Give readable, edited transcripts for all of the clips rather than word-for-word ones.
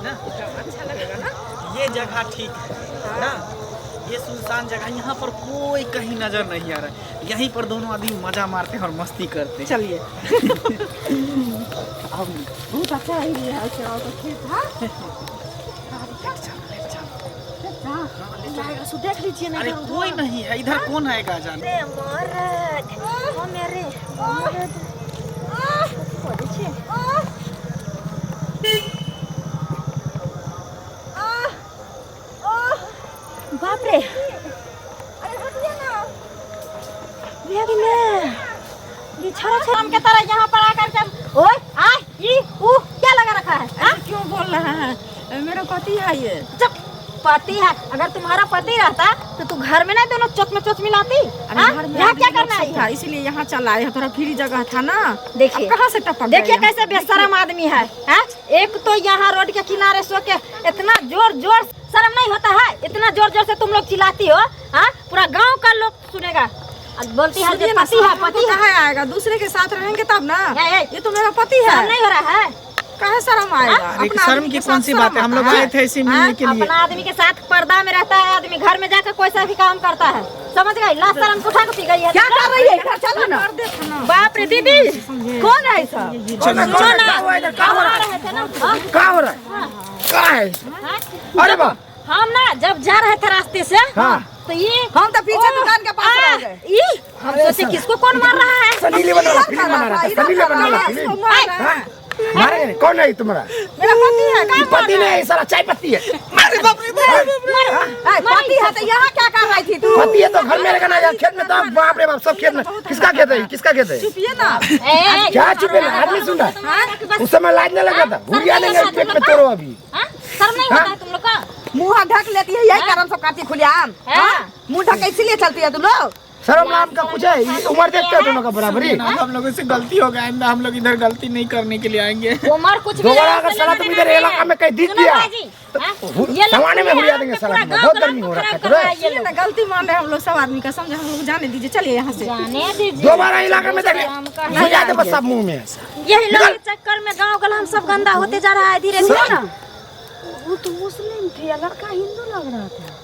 ना, अच्छा लगेगा ना। ये जगह ठीक है ना, ये सुनसान जगह, यहाँ पर कोई कहीं नजर नहीं आ रहा है, यहीं पर दोनों आदमी मजा मारते हैं और मस्ती करते हैं। चलिए। बहुत अच्छा एरिया है, तो खेत है। देख लीजिए ना। अरे कोई नहीं है इधर, कौन आएगा जान। बाप रे, बिछड़ा छाम के तरह यहाँ पर आकर के ओए आ ई ऊ क्या लगा रखा है? क्यों बोल रहा है? मेरा पति है ये। चुप, पति है? अगर तुम्हारा पति रहता तो तू घर में ना दोनों चोच में चोच मिलाती। यहाँ क्या करना है? इसीलिए यहाँ चला है, थोड़ा फ्री जगह था ना। देखिए कहाँ से टपक देखिए कैसे बेशरम आदमी है, हैं? एक तो यहाँ रोड के किनारे सो के इतना जोर जोर, शर्म नहीं होता है? इतना जोर जोर से तुम लोग चिल्लाती हो, हाँ? पूरा गांव का लोग सुनेगा। बोलती है पति है, पति है आएगा, दूसरे के साथ रहेंगे तब ना। ये तो मेरा पति है। शर्म नहीं हो रहा है? कहाँ शर्म आएगा? शर्म की कौन सी बात है, हम लोग आए थे इसी मिलने के लिए। अपना आदमी के साथ पर्दा में रहता है आदमी, घर में जाकर कोई सा भी काम करता है, समझ गई? लास्ट शर्म उठा के पी गई है। क्या कर रही है? चलो ना। बाप रे दीदी, कौन है सब? अरे वाह, हम ना जब जा रहे थे रास्ते से, तो ये हम तो पीछे दुकान के पास रह गए। हम सोचे किसको कौन मार रहा है? सनीले बना रहा, फिल्म बना रहा था, सनीले बना रहा फिल्म। मारेंगे नहीं, कौन है तुम्हारा? मेरा पति है। पति नहीं, सारा चाय पत्ती है। पति है तो यहाँ क्या कर रही थी तू? पति है तो घर में रहेगा ना, यार खेत में तो बाप रे बाप, सब खेत में। किसका खेत है? किसका खेत है? चुपिए ना। क्या चुपे ना, आदमी सुन रहा। उस समय लाज नहीं लगा था, भूरिया नहीं पेट में तोड़ो अभी। शर्म नहीं होता है तुम लोग का? मुँह ढक लेती है, यही कारण सब करती खुलेआम। मुँह ढक इसीलिए चलती है तुम लोग। शर्म नाम का कुछ है? उम्र देखते हो दोनों का बराबरी। हम लोगों से गलती हो गया, हम लोग इधर गलती नहीं करने के लिए आएंगे। उमर कुछ भी दोबारा अगर साला तुम इधर इलाका में कहीं दिख गया समाने में हुरिया देंगे साला। बहुत गर्मी हो रहा है। गलती मान रहे हम लोग, सब आदमी का समझे, हम लोग जाने दीजिए, चलिए यहाँ से। जाने दीजिए। दोबारा इलाके में देखे भुजा दे बस सब मुंह में। यही लोग के चक्कर में गांव गल हम सब गंदा होते जा रहा है धीरे धीरे ना। वो तो मुस्लिम थे, लड़का हिंदू लग रहा था।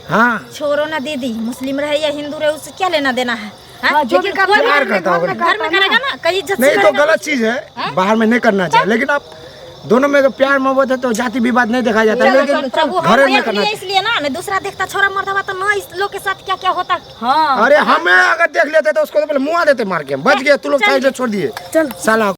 हाँ छोड़ो ना दीदी, मुस्लिम रहे या हिंदू रहे उससे क्या लेना देना है? जो भी प्यार करता होगा। घर में करेगा ना, कहीं इज्जत से नहीं तो करेगा। गलत चीज है, बाहर में नहीं करना चाहिए, लेकिन आप दोनों में प्यार मोहब्बत है तो जाति विवाद नहीं देखा जाता, लेकिन प्रभु हम घर में देख करना लिए इसलिए ना, नहीं दूसरा देखता छोरा मर्दवा तो ना इस लोग के साथ क्या क्या होता। अरे हमें अगर देख लेते तो उसको तो पहले मुआ देते मार के, बच गए। तू लोग साइड से छोड़ दिए साला।